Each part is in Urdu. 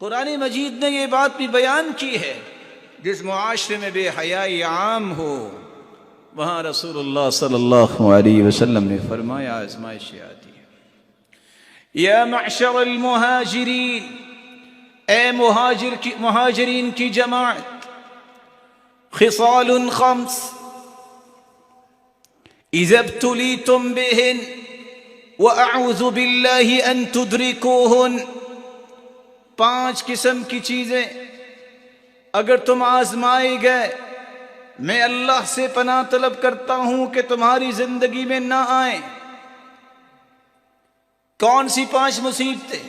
قرآن مجید نے یہ بات بھی بیان کی ہے، جس معاشرے میں بے حیائی عام ہو وہاں رسول اللہ صلی اللہ علیہ وسلم نے فرمایا آزمائشیں آتی ہیں۔ یا معشر المہاجرین، اے مہاجرین کی جماعت، خصال خمس اذا ابتلیتم بہن واعوذ باللہ ان تدرکوہن، 5 قسم کی چیزیں اگر تم آزمائے گئے میں اللہ سے پناہ طلب کرتا ہوں کہ تمہاری زندگی میں نہ آئیں۔ کون سی 5 مصیبتیں؟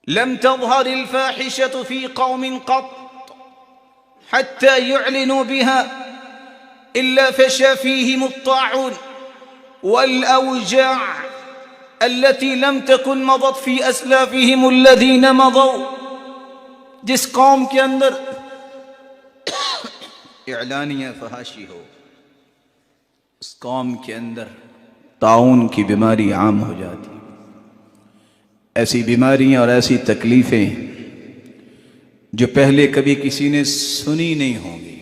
لم تظہر الفاحشة في قوم قط حتى يعلنوا بها إلا فشى فيهم الطاعون والأوجاع التي لم تكن مضت في أسلافهم الذين مضوا۔ جس قوم کے اندر اعلانیہ فحاشی ہو، اس قوم کے اندر طاعون کی بیماری عام ہو جاتی، ایسی بیماریاں اور ایسی تکلیفیں جو پہلے کبھی کسی نے سنی نہیں ہوں گی۔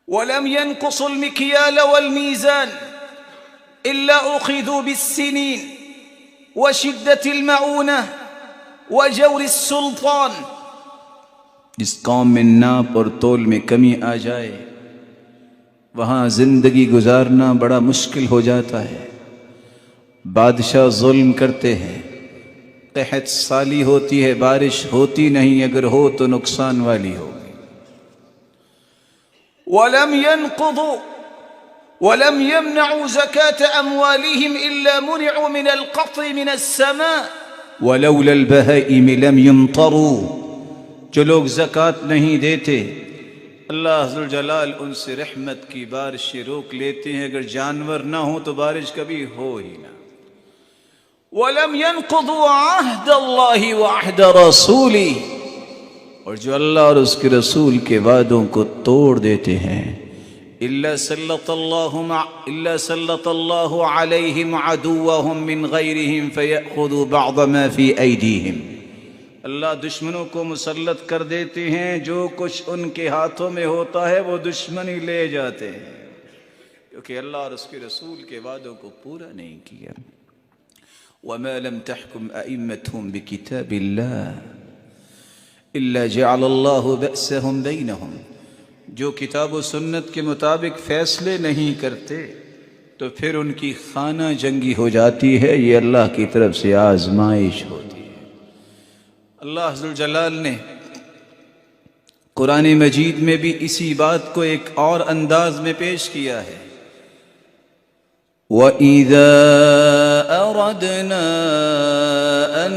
وَلَمْ يَنْقُصُوا الْمِكْيَالَ وَالْمِيزَانَ إِلَّا أُخِذُوا بِالسِّنِينِ وَشِدَّةِ الْمَعُونَةِ وَجَوْرِ السُّلْطَانِ۔ جس قوم میں ناپ اور تول میں کمی آ جائے وہاں زندگی گزارنا بڑا مشکل ہو جاتا ہے، بادشاہ ظلم کرتے ہیں، قحط سالی ہوتی ہے، بارش ہوتی نہیں، اگر ہو تو نقصان والی ہوگی۔ وَلَمْ يَنْقُضُوا وَلَمْ يَمْنَعُوا زَكَاةَ أَمْوَالِهِمْ إِلَّا مُنِعُوا مِنَ الْقَطْرِ مِنَ السَّمَاءِ وَلَوْلَا الْبَهَائِمِ لَمْ يُمْطَرُوا۔ جو لوگ زکوٰۃ نہیں دیتے اللہ ذوالجلال ان سے رحمت کی بارشیں روک لیتے ہیں، اگر جانور نہ ہوں تو بارش کبھی ہو ہی نہ۔ وَلَمْ يَنْقُضُوا عَهْدَ اللَّهِ وَعَهْدَ رَسُولِهِ، اور جو اللہ اور اس کے رسول کے وعدوں کو توڑ دیتے ہیں، إِلَّا سَلَّطَ اللَّهُ عَلَيْهِمْ عَدُوَّهُمْ مِنْ غَيْرِهِمْ فَيَأْخُذُوا بَعْضَ مَا فِي أَيْدِيهِمْ۔ اللہ دشمنوں کو مسلط کر دیتے ہیں، جو کچھ ان کے ہاتھوں میں ہوتا ہے وہ دشمن ہی لے جاتے ہیں، کیونکہ اللہ اور اس کے رسول کے وعدوں کو پورا نہیں کیا۔ وَمَا لَمْ تَحْكُمْ أَئِمَّتْهُمْ بِكِتَابِ اللَّهِ إِلَّا جَعَلَ اللَّهُ بَأْسَهُمْ بَيْنَهُمْ، جو کتاب و سنت کے مطابق فیصلے نہیں کرتے تو پھر ان کی خانہ جنگی ہو جاتی ہے، یہ اللہ کی طرف سے آزمائش ہوتی ہے۔ اللہ ذوالجلال نے قرآن مجید میں بھی اسی بات کو ایک اور انداز میں پیش کیا ہے۔ وَإِذَا أَرَدْنَا أَن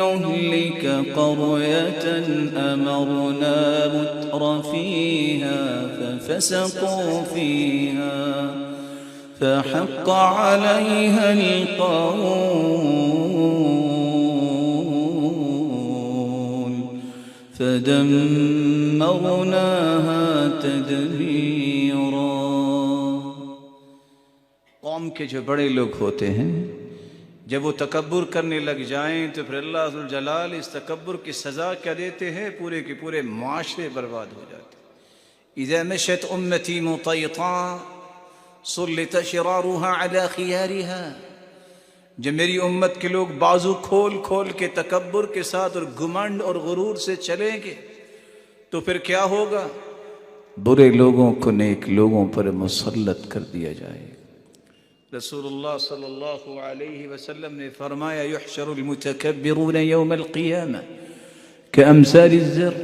نُّهْلِكَ قَرْيَةً أَمَرْنَا مُتْرَ فِيهَا فَفَسَقُوا فِيهَا فَحَقَّ عَلَيْهَا الْقَوْلُ فَدَمَّرْنَاهَا تَدْمِيرًا۔ قوم کے جو بڑے لوگ ہوتے ہیں جب وہ تکبر کرنے لگ جائیں تو پھر اللہ ذوالجلال اس تکبر کی سزا کیا دیتے ہیں، پورے کے پورے معاشرے برباد ہو جاتے ہیں۔ اذا مشت امتی مطیطا سلط شرارها على خیارها، جب میری امت کے لوگ بازو کھول کھول کے تکبر کے ساتھ اور گھمنڈ اور غرور سے چلیں گے تو پھر کیا ہوگا؟ برے لوگوں کو نیک لوگوں پر مسلط کر دیا جائے گا۔ رسول اللہ صلی اللہ علیہ وسلم نے فرمایا یحشر المتکبرون یوم القیامہ کامثال الزر،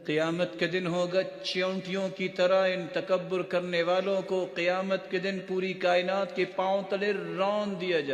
قیامت کے دن ہوگا چیونٹیوں کی طرح ان تکبر کرنے والوں کو قیامت کے دن پوری کائنات کے پاؤں تلے رون دیا جائے۔